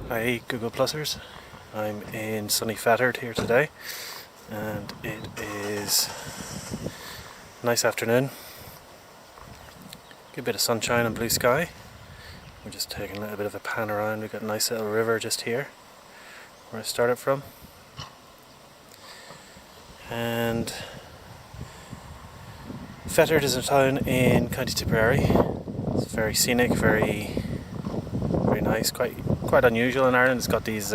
Hi Google Plussers, I'm in sunny Fethard here today and it is a nice afternoon, good bit of sunshine and blue sky. We're just taking a little bit of a pan around. We've got a nice little river just here where I started from, and Fethard is a town in County Tipperary. It's very scenic, very nice, quite unusual in Ireland. It's got these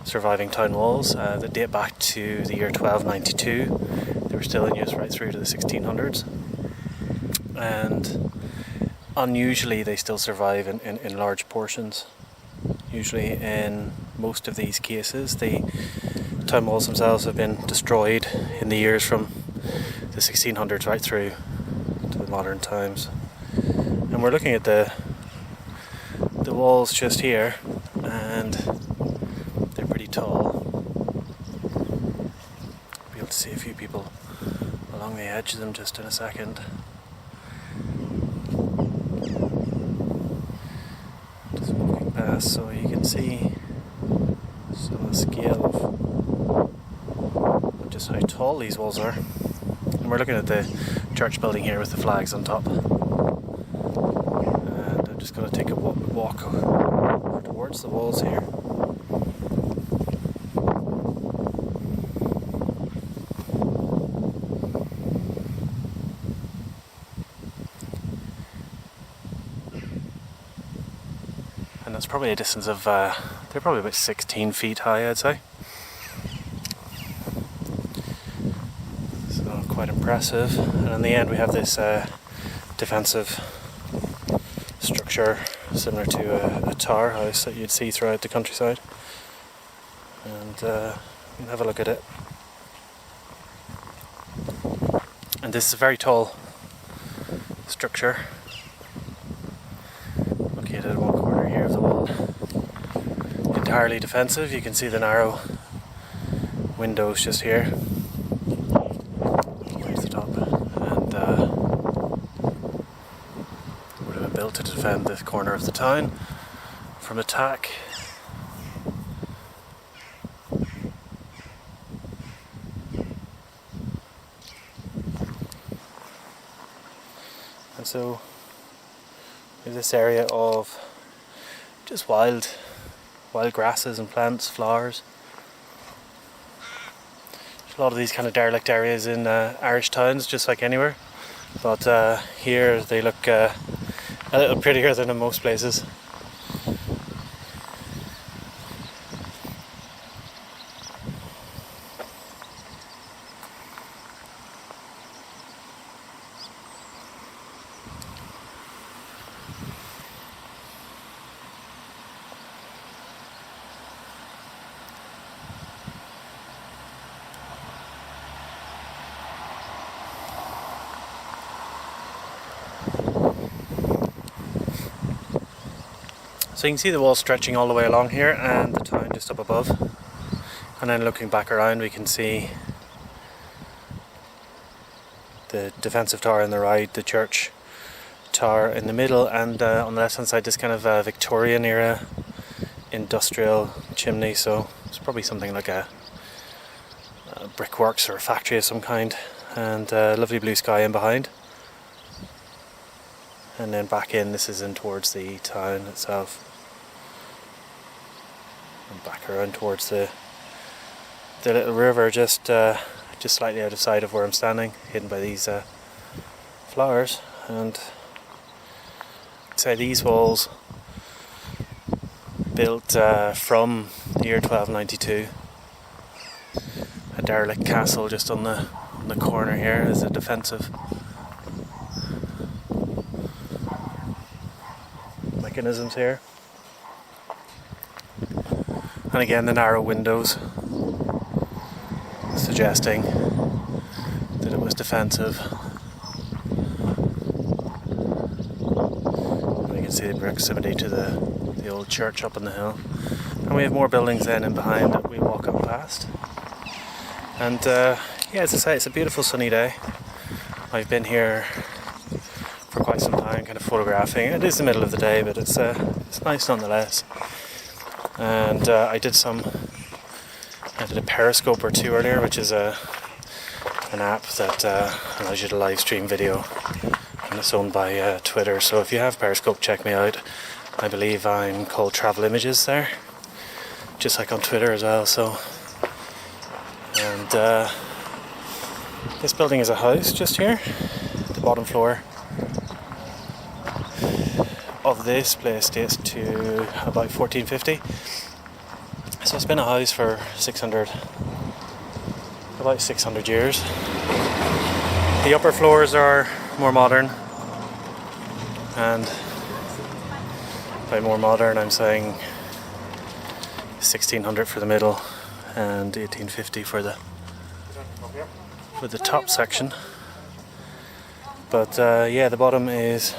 surviving town walls that date back to the year 1292. They were still in use right through to the 1600s, and unusually they still survive in large portions. Usually in most of these cases the town walls themselves have been destroyed in the years from the 1600s right through to the modern times. And we're looking at the walls just here, and they're pretty tall. Be able to see a few people along the edge of them just in a second. Just walking past so you can see some of the scale of just how tall these walls are. And we're looking at the church building here with the flags on top. Just going to take a walk towards the walls here. And that's probably a distance of, they're probably about 16 feet high, I'd say. So quite impressive. And in the end we have this defensive structure similar to a tower house that you'd see throughout the countryside, and we'll have a look at it. And this is a very tall structure located in one corner here of the wall, entirely defensive. You can see the narrow windows just here right at the top, and built to defend this corner of the town from attack. And so in this area of just wild grasses and plants, flowers. There's a lot of these kind of derelict areas in Irish towns, just like anywhere, but here they look a little prettier than in most places. So you can see the wall stretching all the way along here and the town just up above. And then looking back around we can see the defensive tower on the right, the church tower in the middle, and on the left hand side this kind of Victorian era industrial chimney. So it's probably something like a brickworks or a factory of some kind, and lovely blue sky in behind. And then back in, this is in towards the town itself. And back around towards the little river, just slightly out of sight of where I'm standing, hidden by these flowers. And I'd say these walls, built from the year 1292. A derelict castle just on the corner here is a defensive mechanisms here, and again the narrow windows suggesting that it was defensive. And you can see the proximity to the old church up on the hill, and we have more buildings then in behind that we walk up past. And yeah, as I say, it's a beautiful sunny day. I've been here for quite some time, kind of photographing. It is the middle of the day, but it's nice nonetheless. And I did a Periscope or two earlier, which is an app that allows you to live stream video, and it's owned by Twitter. So if you have Periscope, check me out. I believe I'm called Travel Images there, just like on Twitter as well. So, and this building is a house just here. The bottom floor of this place dates to about 1450. So it's been a house for about 600 years. The upper floors are more modern, and by more modern I'm saying 1600 for the middle and 1850 for the top section. But yeah, the bottom is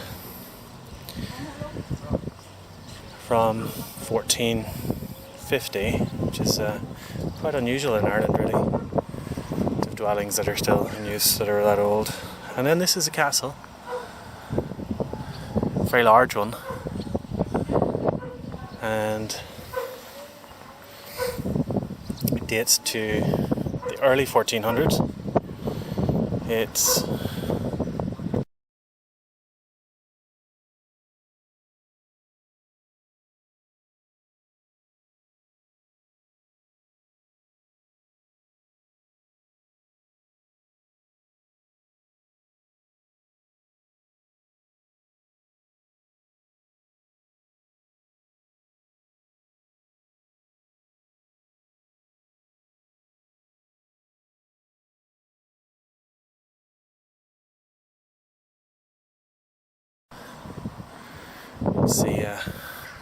from 1450, which is quite unusual in Ireland, really, to have dwellings that are still in use that are that old. And then this is a castle, a very large one, and it dates to the early 1400s. It's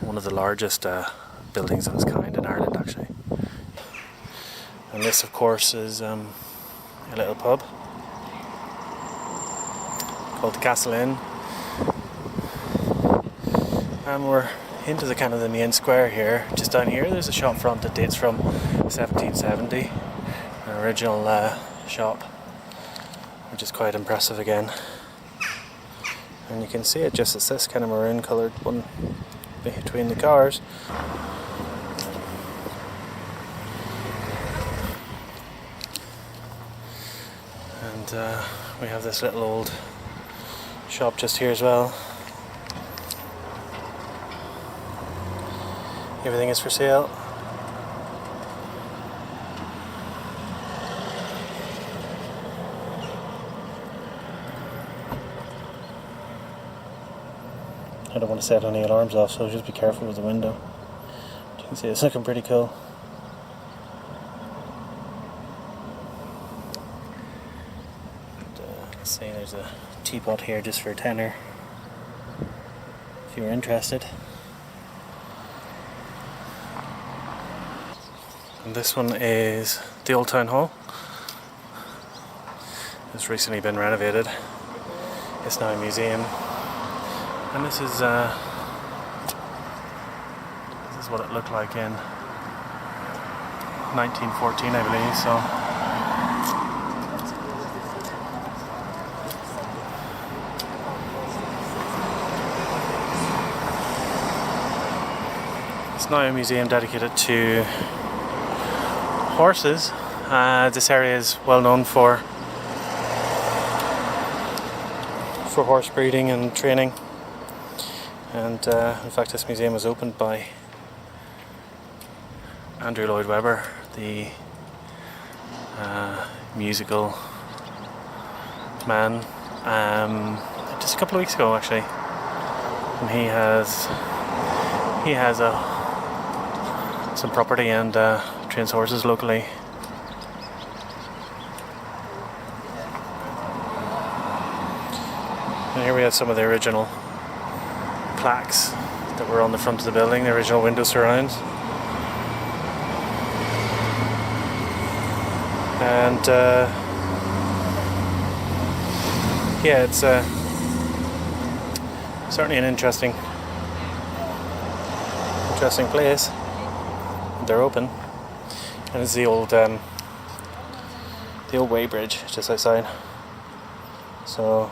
one of the largest buildings of its kind in Ireland, actually. And this, of course, is a little pub called the Castle Inn. And we're into the kind of the main square here. Just down here, there's a shop front that dates from 1770, an original shop, which is quite impressive again. And you can see it just as this kind of maroon coloured one between the cars. And we have this little old shop just here as well. Everything is for sale. I don't want to set any alarms off, so just be careful with the window. You can see it's looking pretty cool. And, let's see, there's a teapot here just for a tenner, if you're interested. And this one is the Old Town Hall. It's recently been renovated. It's now a museum. And this is what it looked like in 1914, I believe. So it's now a museum dedicated to horses. This area is well known for horse breeding and training. And in fact, this museum was opened by Andrew Lloyd Webber, the musical man, just a couple of weeks ago actually. And he has some property and trains horses locally. And here we have some of the original plaques that were on the front of the building, the original window surrounds. And yeah, it's certainly an interesting place. They're open, and it's the old weighbridge just outside. So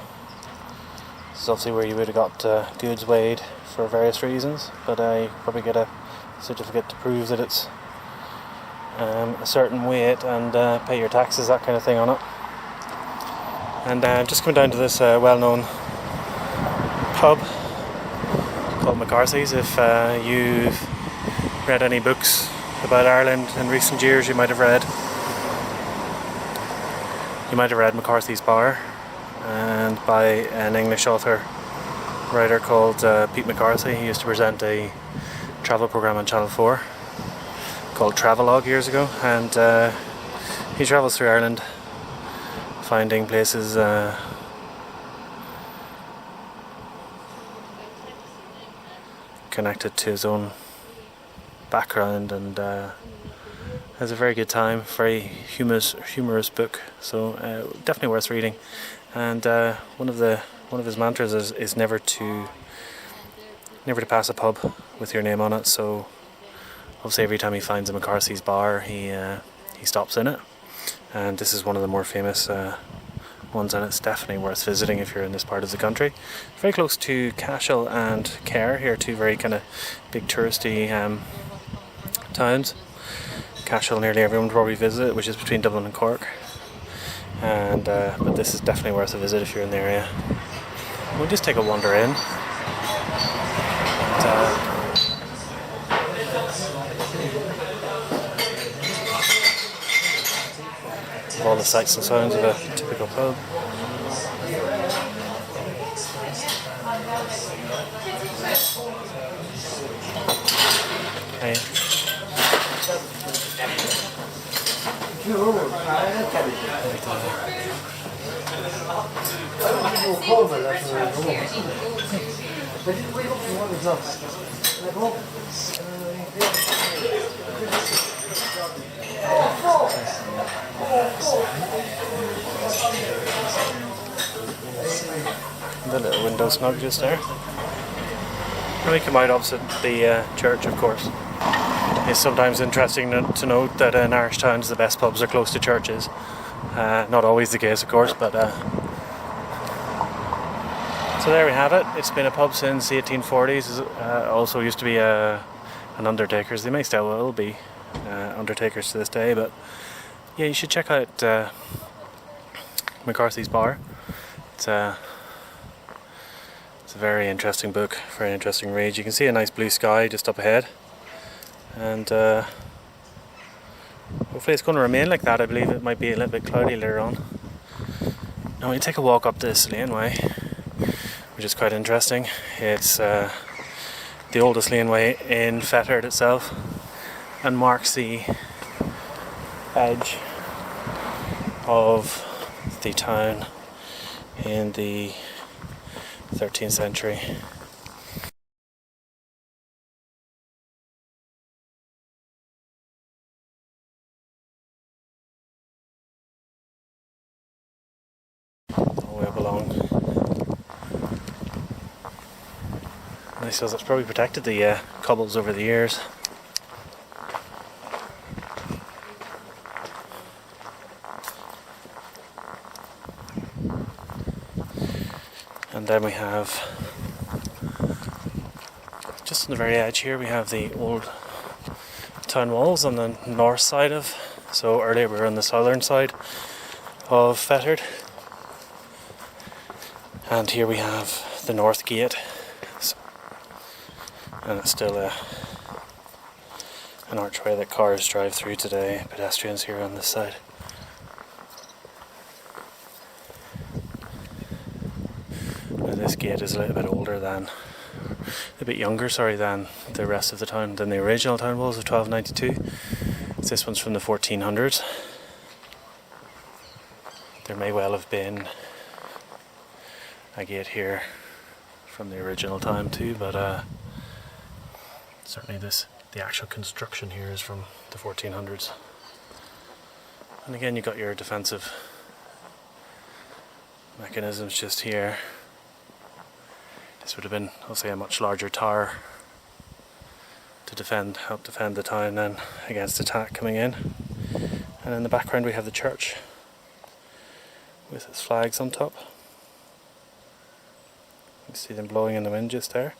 this is obviously where you would have got goods weighed for various reasons, but you probably get a certificate to prove that it's a certain weight and pay your taxes, that kind of thing on it. And just coming down to this well-known pub called McCarthy's. If you've read any books about Ireland in recent years, you might have read McCarthy's Bar, and by an English writer called Pete McCarthy. He used to present a travel programme on Channel 4 called Travelogue years ago, and he travels through Ireland finding places connected to his own background, and has a very good time. Very humorous book, so definitely worth reading. And one of his mantras is never to pass a pub with your name on it. So obviously every time he finds a McCarthy's Bar, he stops in it. And this is one of the more famous ones, and it's definitely worth visiting if you're in this part of the country. Very close to Cashel and Kerr here, two very kind of big touristy towns. Cashel nearly everyone probably visit, which is between Dublin and Cork. And but this is definitely worth a visit if you're in the area. We'll just take a wander in. All the sights and sounds of a typical pub. Hey. The little window snug just there. And we come out opposite the church, of course. It's sometimes interesting to note that in Irish towns the best pubs are close to churches. Not always the case, of course, but so there we have it. It's been a pub since the 1840s. Also used to be an undertaker's. They may still will be undertakers to this day, but yeah, you should check out McCarthy's Bar. It's a very interesting book, very interesting read. You can see a nice blue sky just up ahead, and hopefully it's going to remain like that. I believe it might be a little bit cloudy later on. Now we take a walk up this laneway, which is quite interesting. It's the oldest laneway in Fethard itself, and marks the edge of the town in the 13th century. All the way up along. And I suppose that's probably protected the cobbles over the years. And then we have, just on the very edge here, we have the old town walls on the north side of, so earlier we were on the southern side of Fethard. And here we have the north gate, and it's still an archway that cars drive through today, pedestrians here on this side. This gate is a little bit older than, a bit younger, than the rest of the town, than the original town walls of 1292. This one's from the 1400s. There may well have been a gate here from the original time too, but certainly the actual construction here is from the 1400s. And again, you've got your defensive mechanisms just here. This would have been, I'll say, a much larger tower to help defend the town then against attack coming in. And in the background we have the church with its flags on top. You can see them blowing in the wind just there.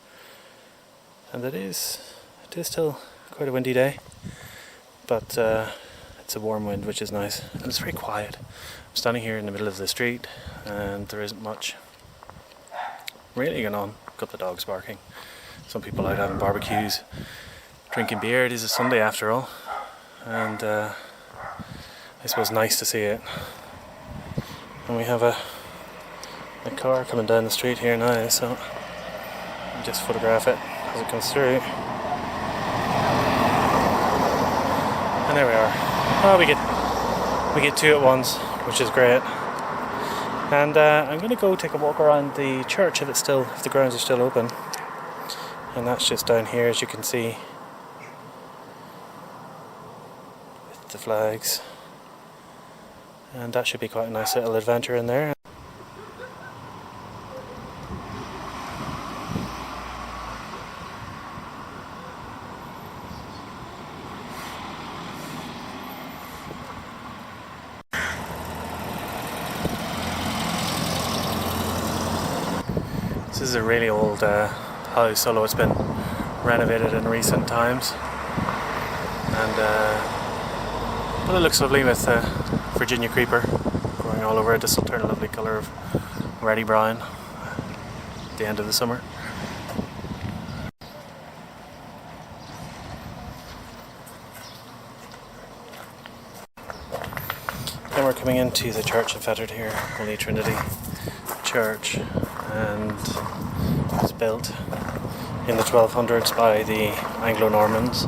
And it is still quite a windy day, but it's a warm wind, which is nice, and it's very quiet. I'm standing here in the middle of the street and there isn't much really going on. A couple of dogs barking, some people out having barbecues, drinking beer. It is a Sunday after all, and I suppose nice to see it. And we have a car coming down the street here now, so I'll just photograph it as it comes through. And there we are. Oh, we get two at once, which is great. And I'm going to go take a walk around the church if the grounds are still open. And that's just down here, as you can see, with the flags. And that should be quite a nice little adventure in there. This is a really old house, although it's been renovated in recent times. And well, it looks lovely with Virginia creeper growing all over it. This will turn a lovely colour of reddy brown at the end of the summer. Then we're coming into the church of Fethard here, Holy Trinity Church, and it was built in the 1200s by the Anglo-Normans.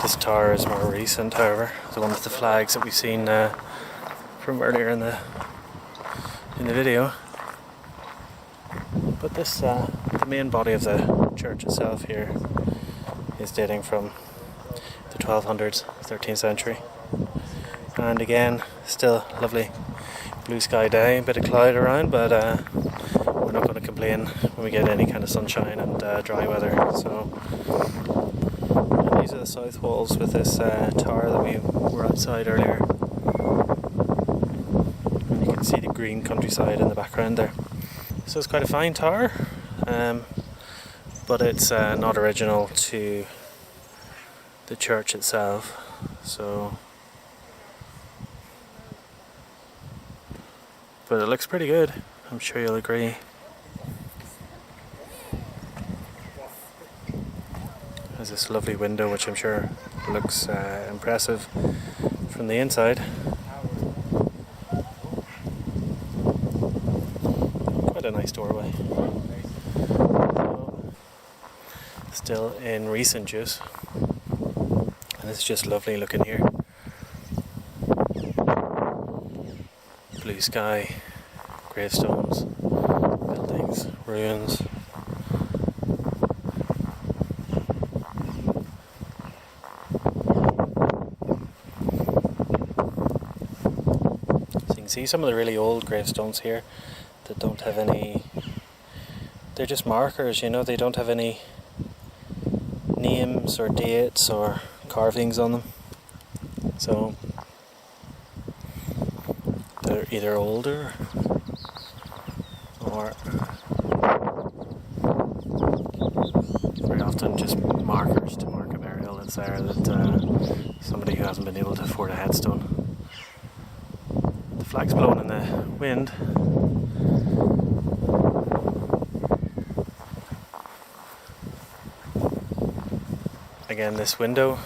This tower is more recent, however, the one with the flags that we've seen from earlier in the video. But this, the main body of the church itself here is dating from the 1200s, 13th century. And again, still lovely blue sky day, a bit of cloud around, but we're not going to complain when we get any kind of sunshine and dry weather. So these are the south walls with this tower that we were outside earlier, and you can see the green countryside in the background there. So it's quite a fine tower, but it's not original to the church itself. So, but it looks pretty good, I'm sure you'll agree. There's this lovely window which I'm sure looks impressive from the inside. Quite a nice doorway. Still in recent use, and it's just lovely looking here. Blue sky, gravestones, buildings, ruins. So you can see some of the really old gravestones here that don't have any, they're just markers, you know, they don't have any names or dates or carvings on them. So they're either older or very often just markers to mark a burial that's there, that somebody who hasn't been able to afford a headstone. The flag's blowing in the wind. Again, this window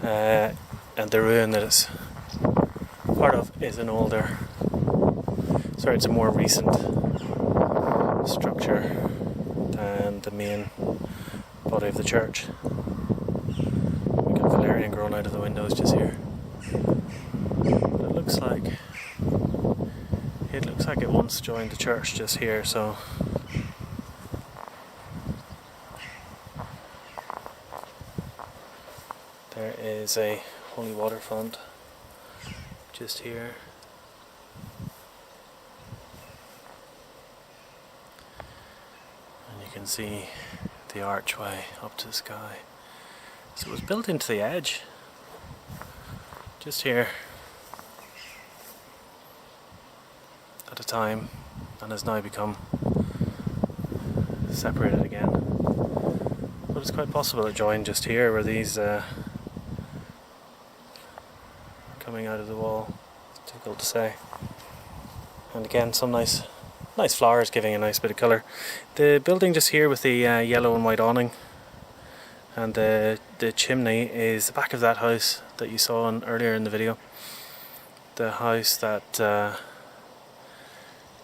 and the ruin that it's part of is an older, sorry, it's a more recent structure than the main body of the church. We've got valerian growing out of the windows just here. But it looks like it once joined the church just here, so there is a holy water font just here. And you can see the archway up to the sky. So it was built into the edge, just here, at a time, and has now become separated again. but it's quite possible it joined just here where these coming out of the wall. It's difficult to say. And again, some nice flowers giving a nice bit of colour. The building just here with the yellow and white awning and the chimney is the back of that house that you saw earlier in the video. The house that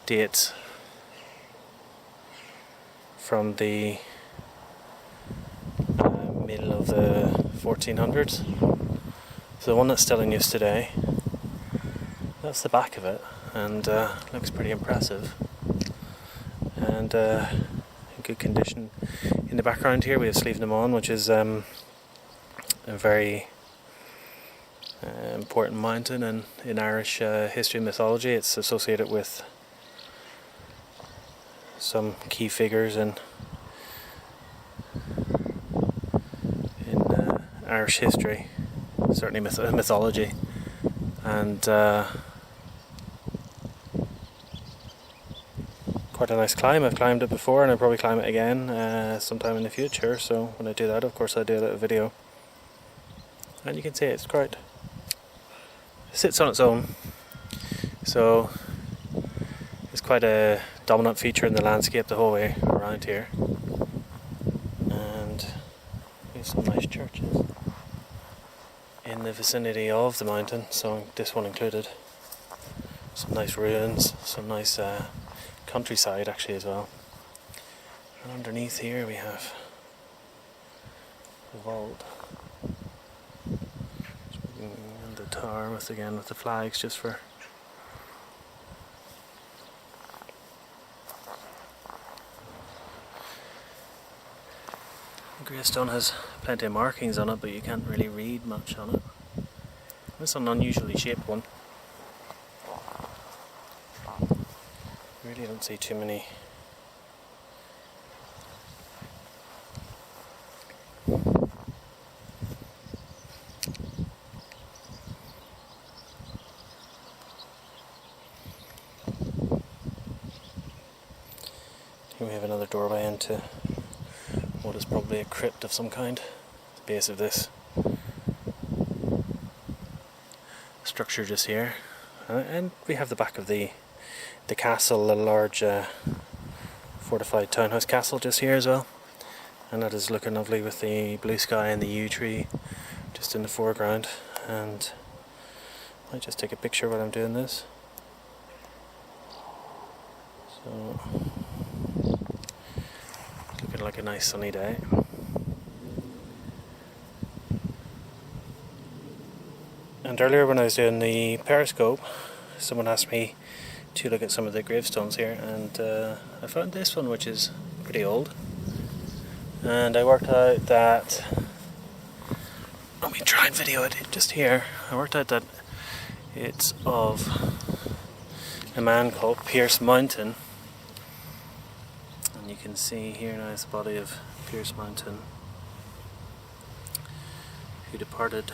dates from the middle of the 1400s. So the one that's still in use today, that's the back of it, and looks pretty impressive and in good condition. In the background here we have Slieve na Mon, which is a very important mountain in Irish history and mythology. It's associated with some key figures in Irish history, certainly mythology, and quite a nice climb. I've climbed it before and I'll probably climb it again sometime in the future, so when I do that, of course, I'll do a little video. And you can see it's great. It sits on its own, so it's quite a dominant feature in the landscape the whole way around here. And there's some nice churches in the vicinity of the mountain, so this one included. Some nice ruins, some nice countryside actually as well. And underneath here we have the vault and the tower with the flags just for the gravestone has plenty of markings on it, but you can't really read much on it. It's an unusually shaped one. Really don't see too many. Here we have another doorway into what is probably a crypt of some kind, the base of this structure just here. And we have the back of the castle, a large fortified townhouse castle just here as well, and that is looking lovely with the blue sky and the yew tree just in the foreground. And I might just take a picture while I'm doing this. So looking like a nice sunny day. And earlier when I was doing the periscope, someone asked me to look at some of the gravestones here, and I found this one, which is pretty old, and I worked out that, let me try and video it just here, I worked out that it's of a man called Pierce Mountain, and you can see here now is the body of Pierce Mountain, who departed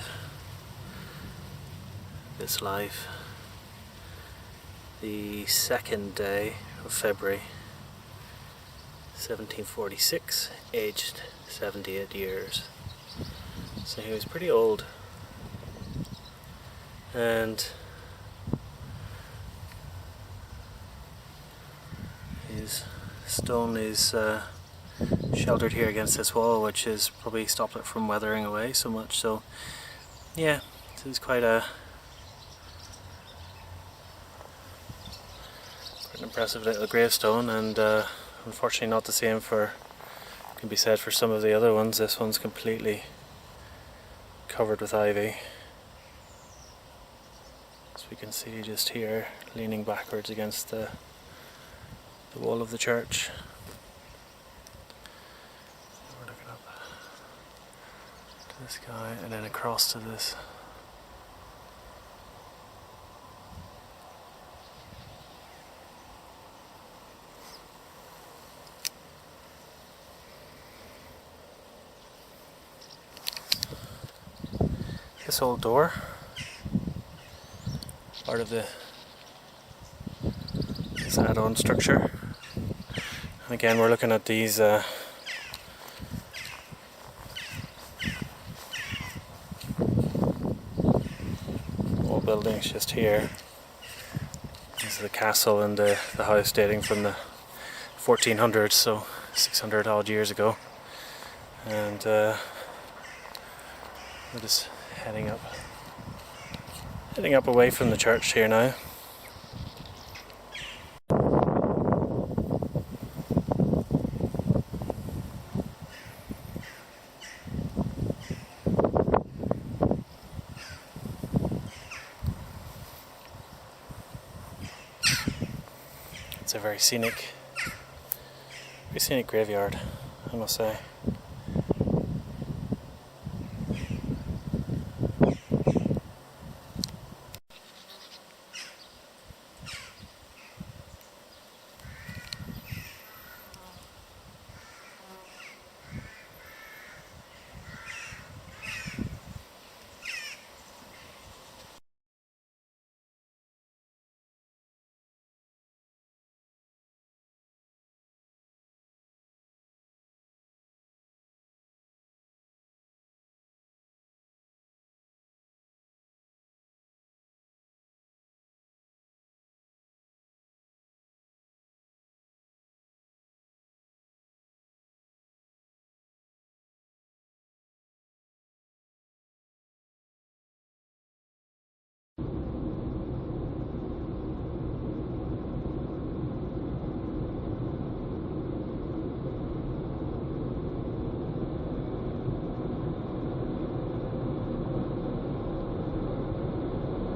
this life the 2nd day of February 1746, aged 78 years. So he was pretty old, and his stone is sheltered here against this wall, which has probably stopped it from weathering away so much. So yeah, this is quite an impressive little gravestone, and unfortunately not the same can be said for some of the other ones. This one's completely covered with ivy, as we can see just here, leaning backwards against the wall of the church. We're looking up to this guy and then across to this. This old door, part of this add-on structure. And again, we're looking at these buildings just here. This is the castle and the house dating from the 1400s, so 600 odd years ago. And we're just heading up away from the church here now. It's a very scenic graveyard, I must say.